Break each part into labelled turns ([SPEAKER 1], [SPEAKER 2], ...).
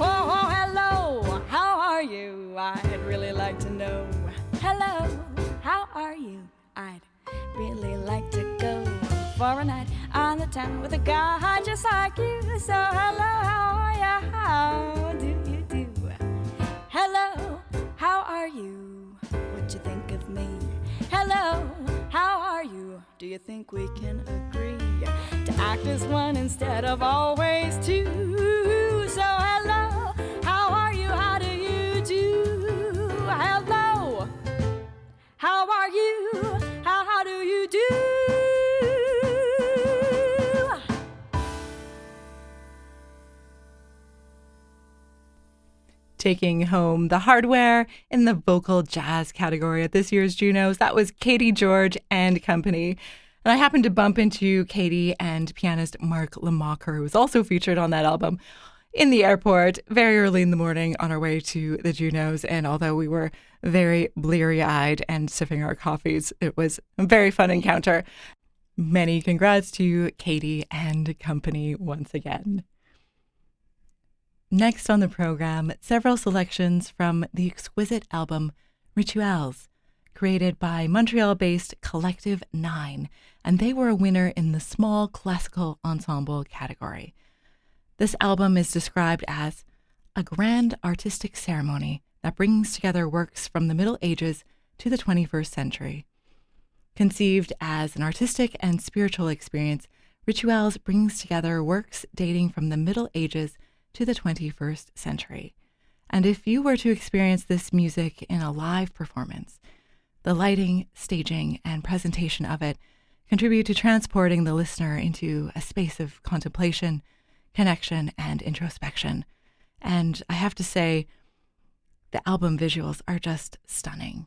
[SPEAKER 1] Oh, hello, how are you? I'd really like to know. Hello, how are you? I'd really like to go for a night on the town with a guy just like you. So hello, how are you? How do you do? Hello, how are you? What you think of me? Hello, how are you? Do you think we can agree to act as one instead of always two? So hello, how are you? How do you do? Hello, how are you? How do you do?
[SPEAKER 2] Taking home the hardware in the vocal jazz category at this year's Junos, that was Caity Gyorgy and company. And I happened to bump into Caity and pianist Mark Lemacher, who was also featured on that album, in the airport very early in the morning on our way to the Junos. And although we were very bleary-eyed and sipping our coffees, it was a very fun encounter. Many congrats to Caity and company once again. Next on the program, several selections from the exquisite album Rituaels, created by Montreal-based Collective 9, and they were a winner in the small classical ensemble category. This album is described as a grand artistic ceremony that brings together works from the Middle Ages to the 21st century. Conceived as an artistic and spiritual experience, Rituaels brings together works dating from the Middle Ages to the 21st century. And if you were to experience this music in a live performance, the lighting, staging, and presentation of it contribute to transporting the listener into a space of contemplation, connection, and introspection. And I have to say, the album visuals are just stunning.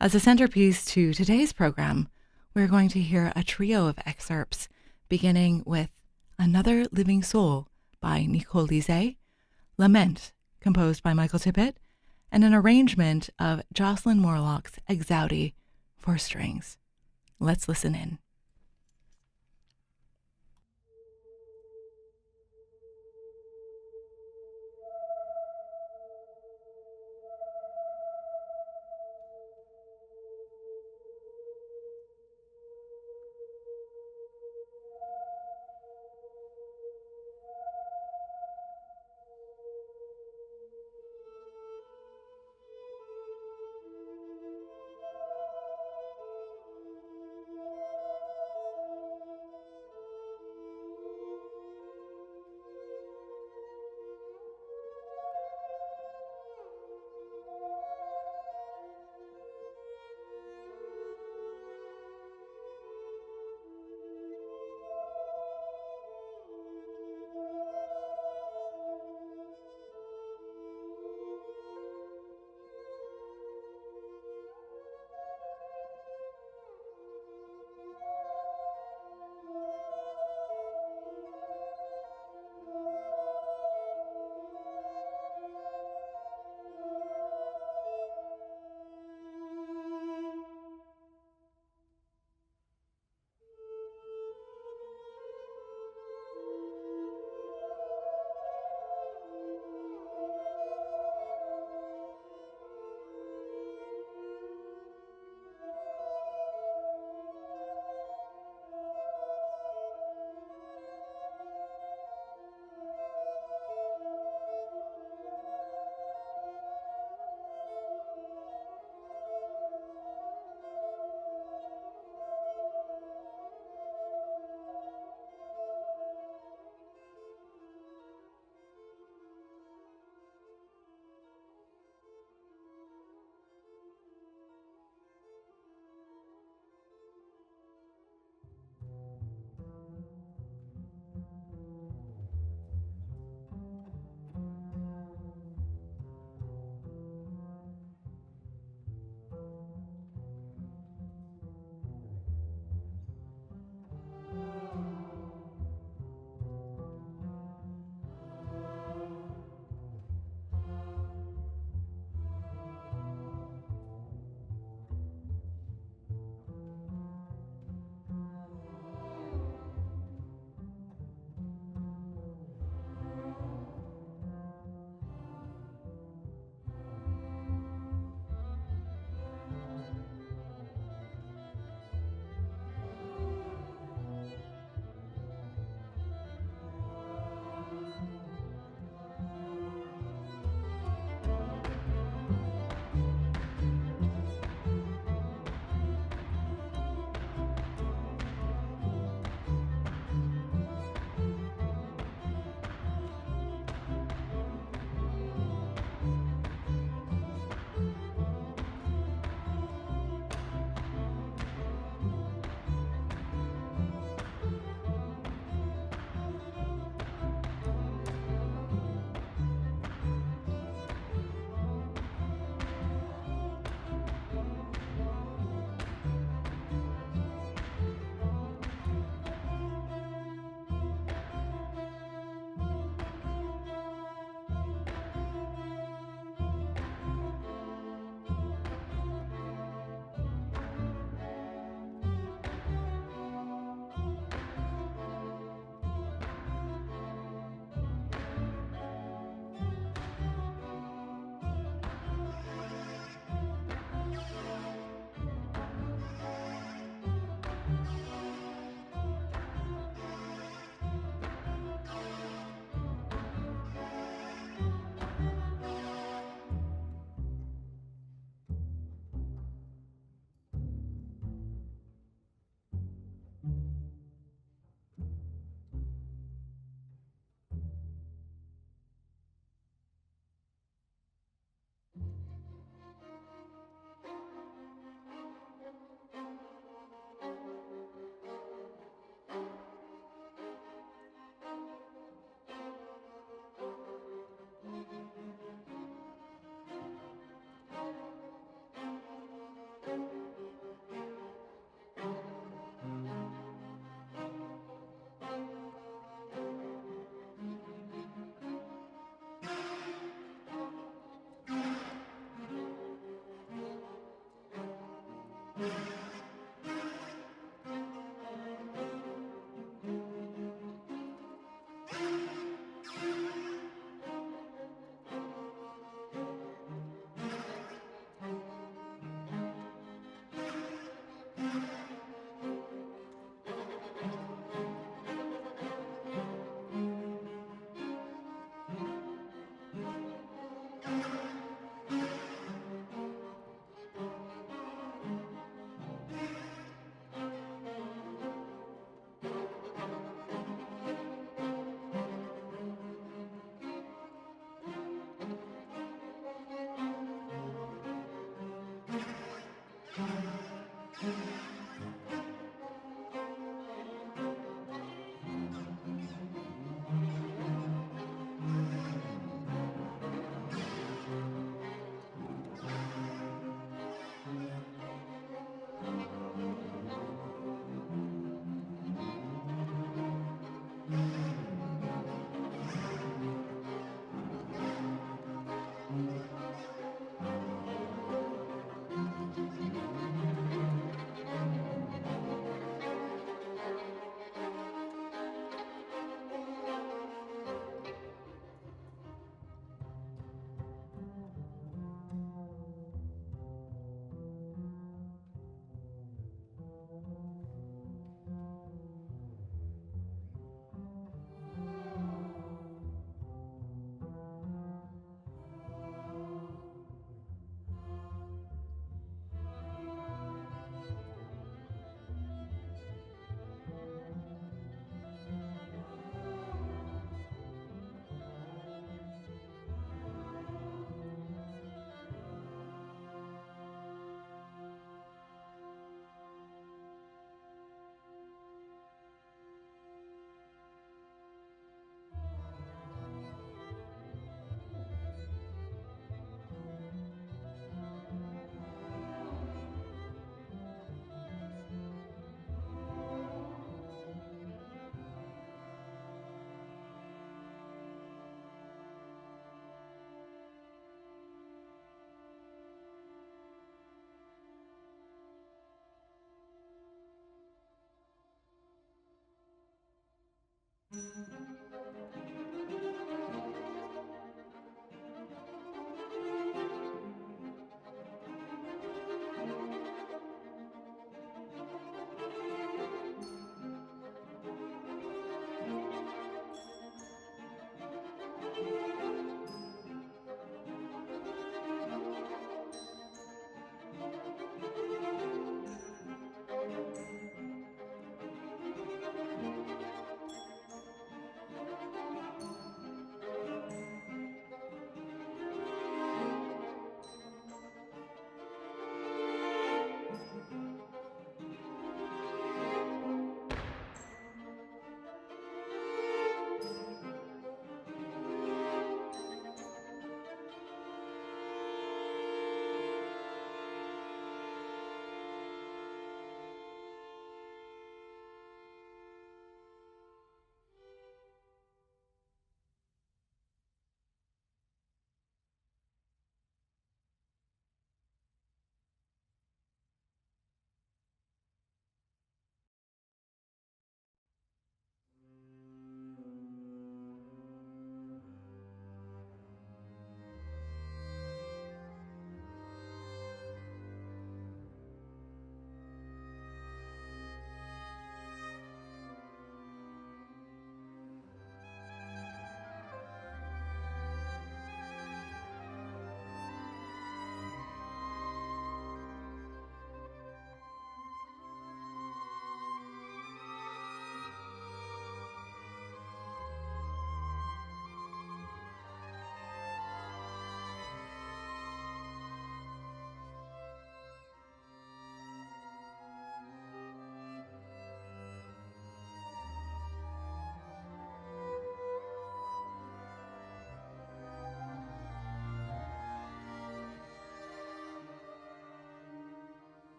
[SPEAKER 2] As a centerpiece to today's program, we're going to hear a trio of excerpts, beginning with Another Living Soul by Nicole Lizet, Lament, composed by Michael Tippett, and an arrangement of Jocelyn Morlock's Exhaudi for strings. Let's listen in.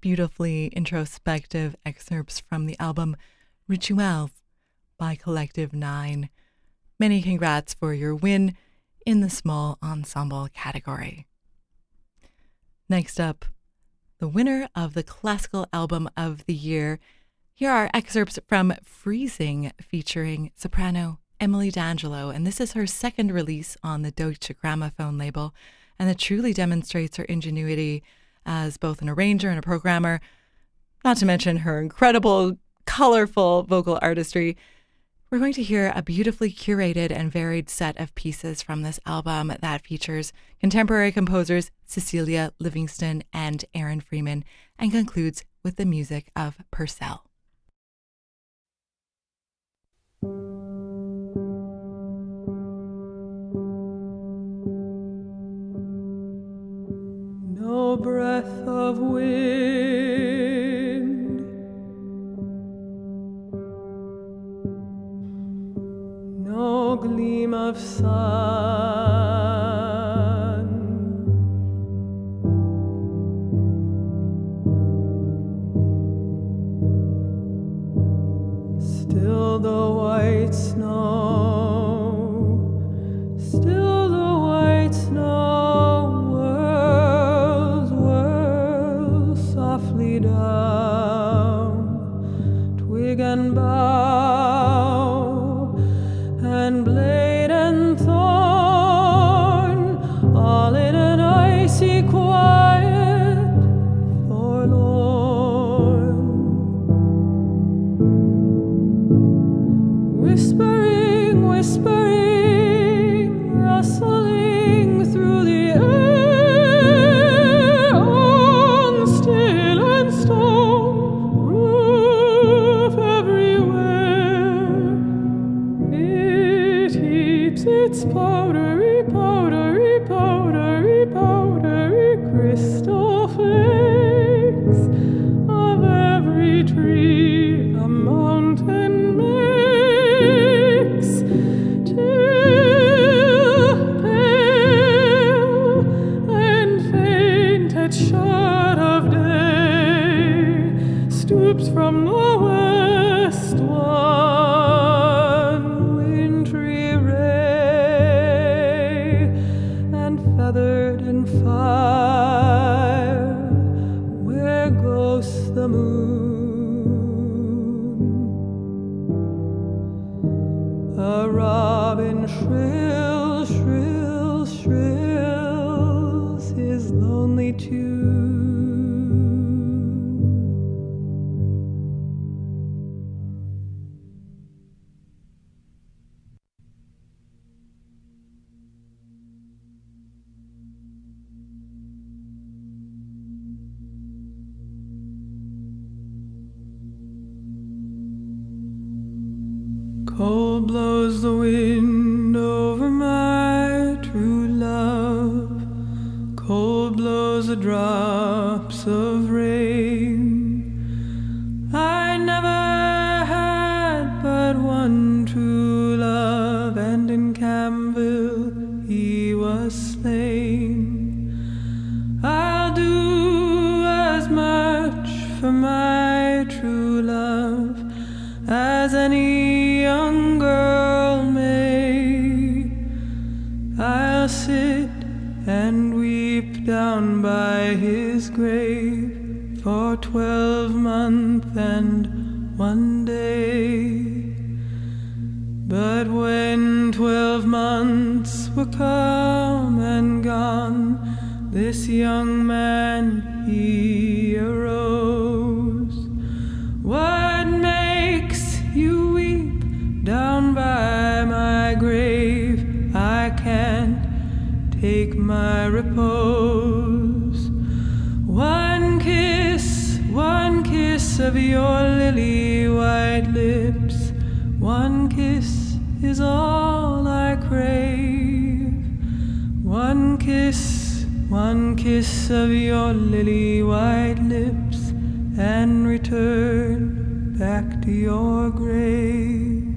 [SPEAKER 2] beautifully introspective excerpts from the album Rituaels by Collective 9. Many congrats for your win in the small ensemble category. Next up, the winner of the Classical Album of the Year. Here are excerpts from Freezing featuring soprano Emily D'Angelo, and this is her second release on the Deutsche Grammophon label, and it truly demonstrates her ingenuity as both an arranger and a programmer, not to mention her incredible, colorful vocal artistry. We're going to hear a beautifully curated and varied set of pieces from this album that features contemporary composers Cecilia Livingston and Aaron Freeman, and concludes with the music of Purcell.
[SPEAKER 3] No breath of wind, no gleam of sun, still the white snow, still the white snow softly down, twig and bough, and blade and thorn, all in an icy quiet forlorn. Whispering, whispering, rustling through the air, its powdery, powdery, powdery, powdery crystal flakes of every tree a mountain makes, till pale and faint at shut of day stoops from the west one wintry ray, feathered in fire, where ghosts the moon. A robin shrill, shrill, shrills his lonely tune. Cold blows the wind over my true love, cold blows the drops of rain. I never had but one true love, and in Camville he was slain. I'll do as much for my true love as any young girl may. I'll sit and weep down by his grave for 12 months and 1 day. But when 12 months were come and gone, this young man he arose. What makes you weep down by my grave? I can't take my repose. One kiss of your lily white lips, one kiss is all I crave. One kiss of your lily white lips, and return back to your grave.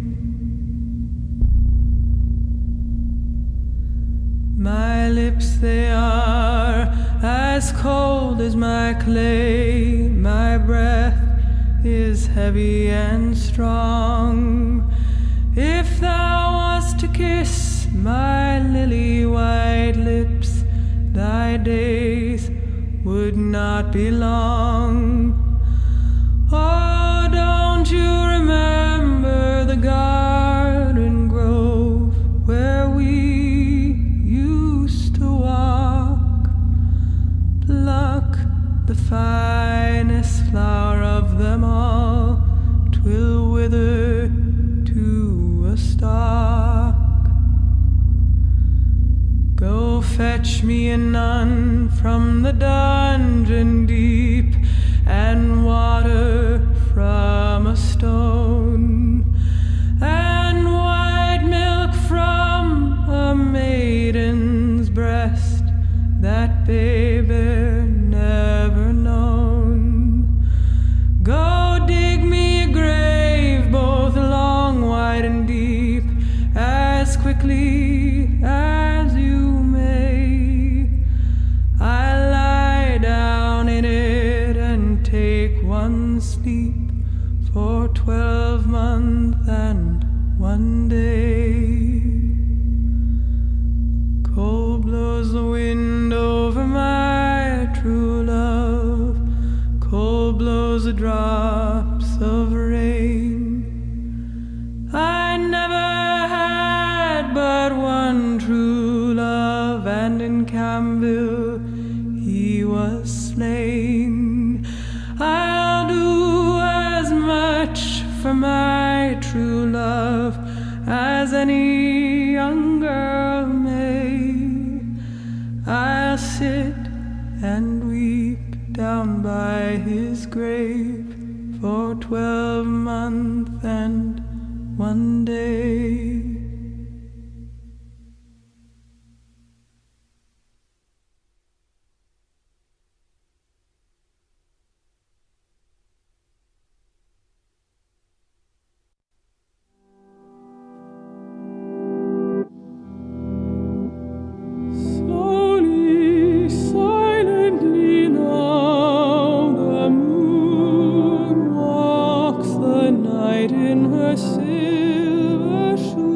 [SPEAKER 3] My lips they are as cold as my clay, my breath is heavy and strong. If thou wast to kiss my lily white lips, thy days would not be long. Oh, don't you remember the garden grove where we used to walk? Pluck the finest flower of them all, 'twill wither to a stalk. Go fetch me a nun from the dungeon deep, and water from a stone, and white milk from a maiden's breast that babe never known. Go dig me a grave both long, wide, and deep, as quickly as you may. I lie down in it and take one sleep for 12 months and 1 day. Cold blows the wind over my true love, cold blows the drops of rain. I never had but one true love, and in Camville he was slain. I'll do as much for my true love as any young girl may. I'll sit and weep down by his grave for 12 months and 1 day.
[SPEAKER 4] Slowly, silently now, the moon walks the night in her silver shoon.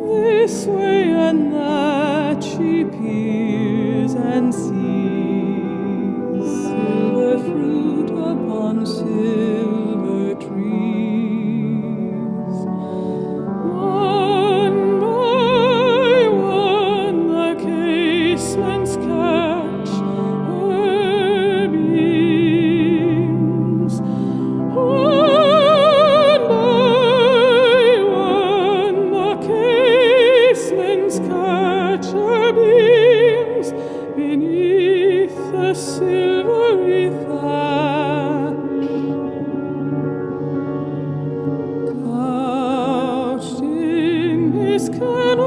[SPEAKER 4] This way and that she peers and sees silver fruit upon silver trees. One by one the casements catch her beams. One by one the casements catch her beams beneath the silvery thatch. Couched in his kennel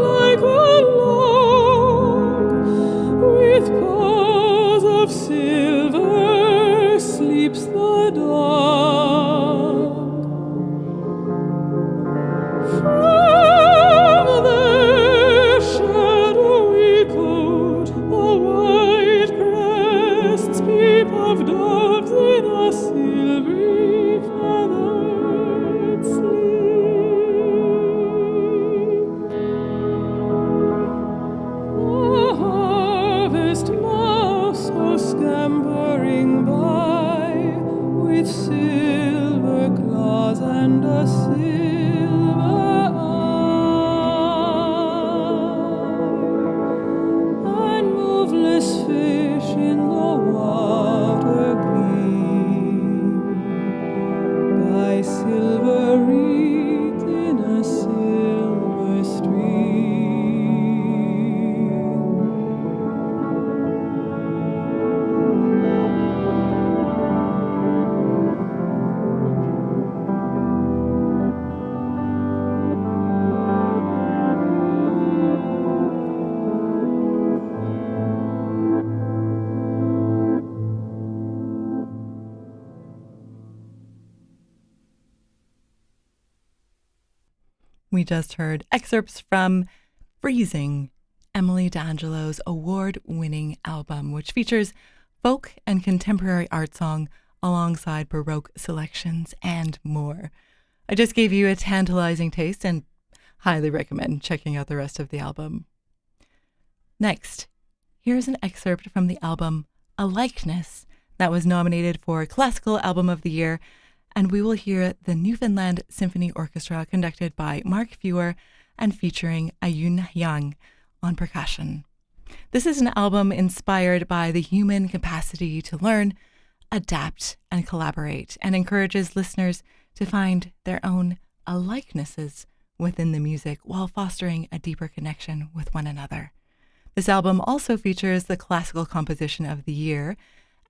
[SPEAKER 4] like a log, with paws of silver sleeps the dog. From their shadowy coat, the white crests peep of doves in a silvery feathered sleep. The harvest mouse goes scampering by, with silver claws and a silver eye, and moveless fish in the water gleam by silver reeds in a silver stream.
[SPEAKER 2] We just heard excerpts from Freezing, Emily D'Angelo's award-winning album, which features folk and contemporary art song alongside Baroque selections and more. I just gave you a tantalizing taste and highly recommend checking out the rest of the album. Next, here's an excerpt from the album Alikeness that was nominated for Classical Album of the Year, and we will hear the Newfoundland Symphony Orchestra conducted by Mark Fewer and featuring Ayun Yang on percussion. This is an album inspired by the human capacity to learn, adapt, and collaborate, and encourages listeners to find their own alikenesses within the music while fostering a deeper connection with one another. This album also features the classical composition of the year,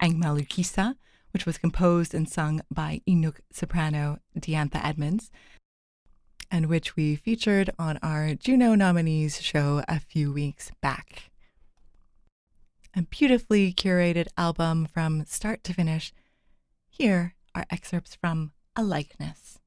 [SPEAKER 2] Angmalukisa, which was composed and sung by Inuk soprano Diantha Edmonds, and which we featured on our Juno nominees show a few weeks back. A beautifully curated album from start to finish. Here are excerpts from Alikeness.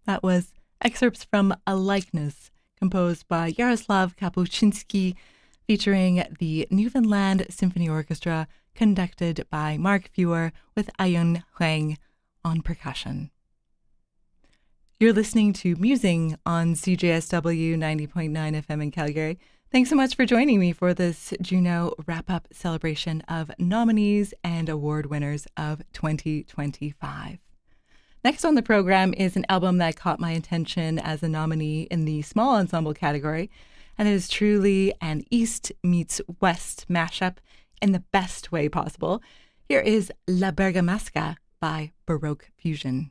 [SPEAKER 2] That was excerpts from Alikeness, composed by Jaroslav Kapuscinski, featuring the Newfoundland Symphony Orchestra, conducted by Mark Fewer with Ayun Huang on percussion. You're listening to Musing on CJSW 90.9 FM in Calgary. Thanks so much for joining me for this Juno wrap-up celebration of nominees and award winners of 2025. Next on the program is an album that caught my attention as a nominee in the small ensemble category, and it is truly an East meets West mashup in the best way possible. Here is La Bergamasca by Baroque Fusion.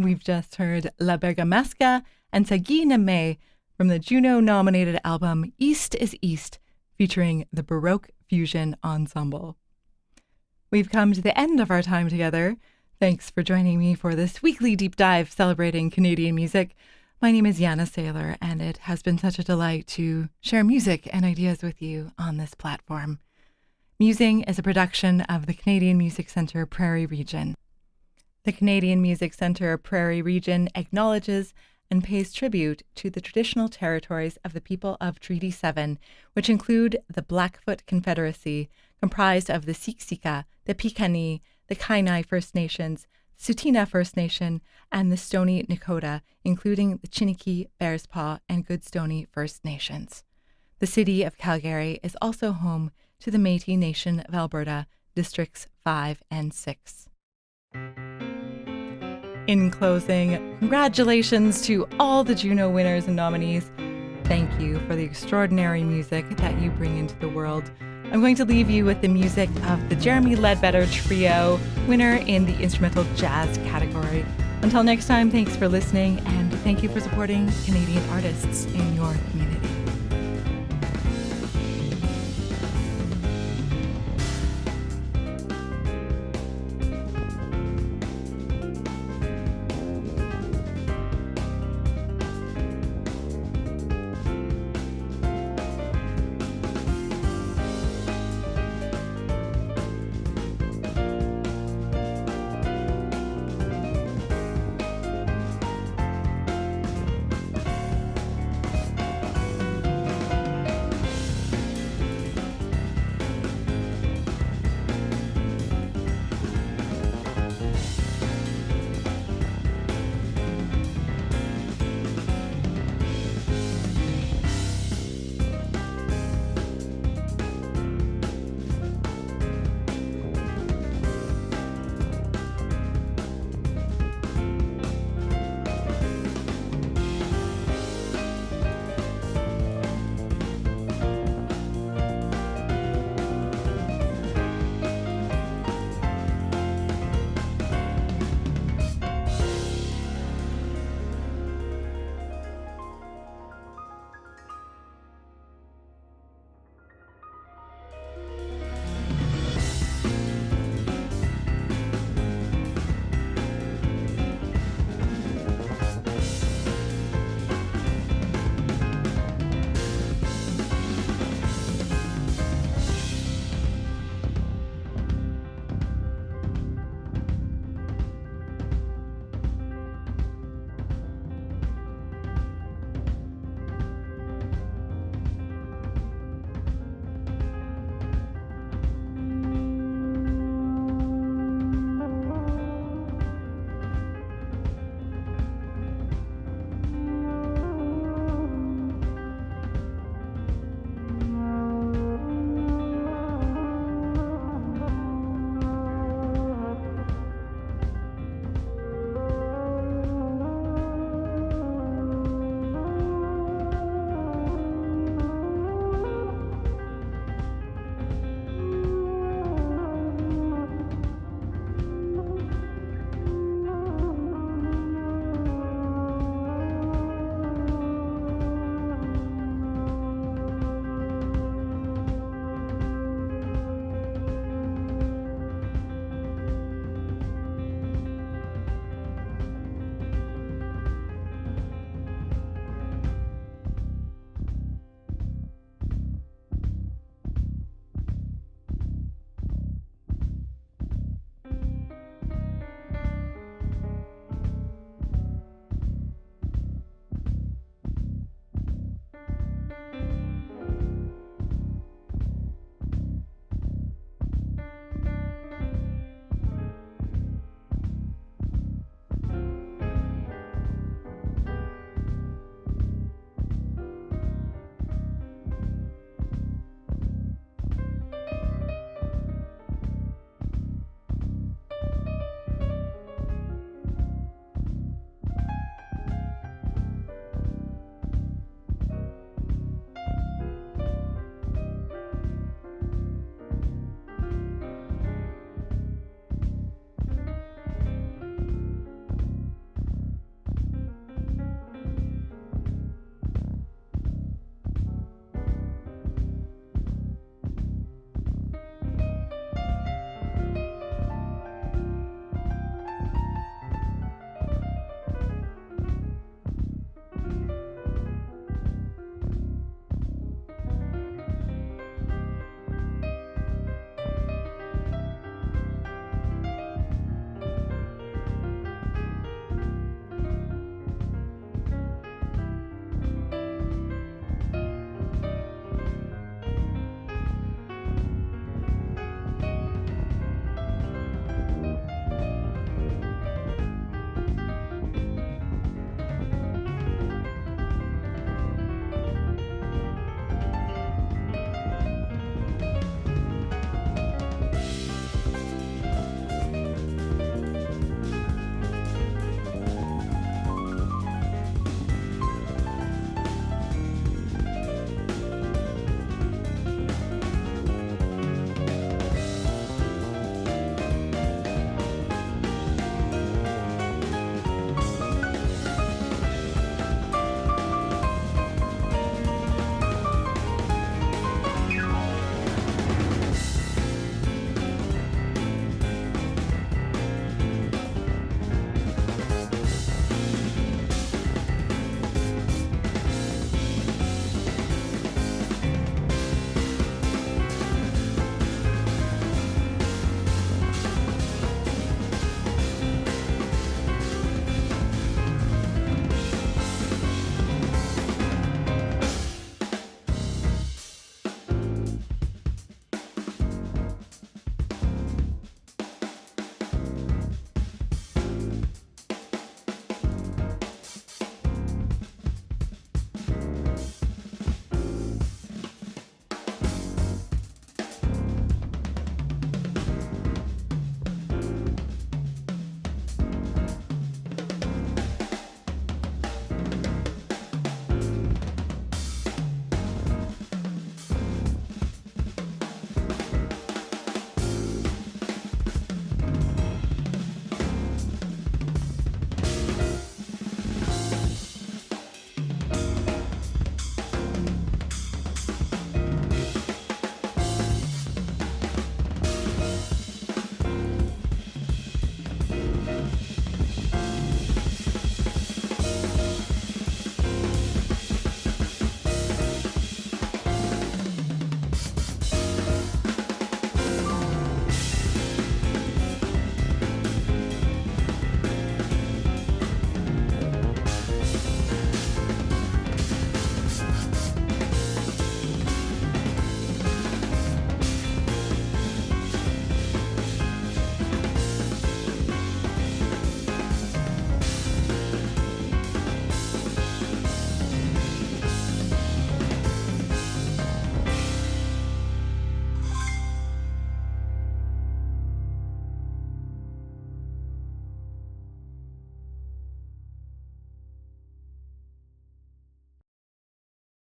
[SPEAKER 2] We've just heard La Bergamasca and Saghi Nameh from the Juno-nominated album East is East, featuring the Baroque Fusion Ensemble. We've come to the end of our time together. Thanks for joining me for this weekly deep dive celebrating Canadian music. My name is Yana Saylor, and it has been such a delight to share music and ideas with you on this platform. Musing is a production of the Canadian Music Centre Prairie Region. The Canadian Music Centre Prairie Region acknowledges and pays tribute to the traditional territories of the people of Treaty 7, which include the Blackfoot Confederacy, comprised of the Siksika, the Piikani, the Kainai First Nations, Tsuut'ina First Nation, and the Stoney Nakoda, including the Chiniki, Bearspaw, and Goodstoney First Nations. The city of Calgary is also home to the Métis Nation of Alberta, Districts 5 and 6. In closing, congratulations to all the Juno winners and nominees. Thank you for the extraordinary music that you bring into the world. I'm going to leave you with the music of the Jeremy Ledbetter Trio, winner in the instrumental jazz category. Until next time, thanks for listening, and thank you for supporting Canadian artists in your community.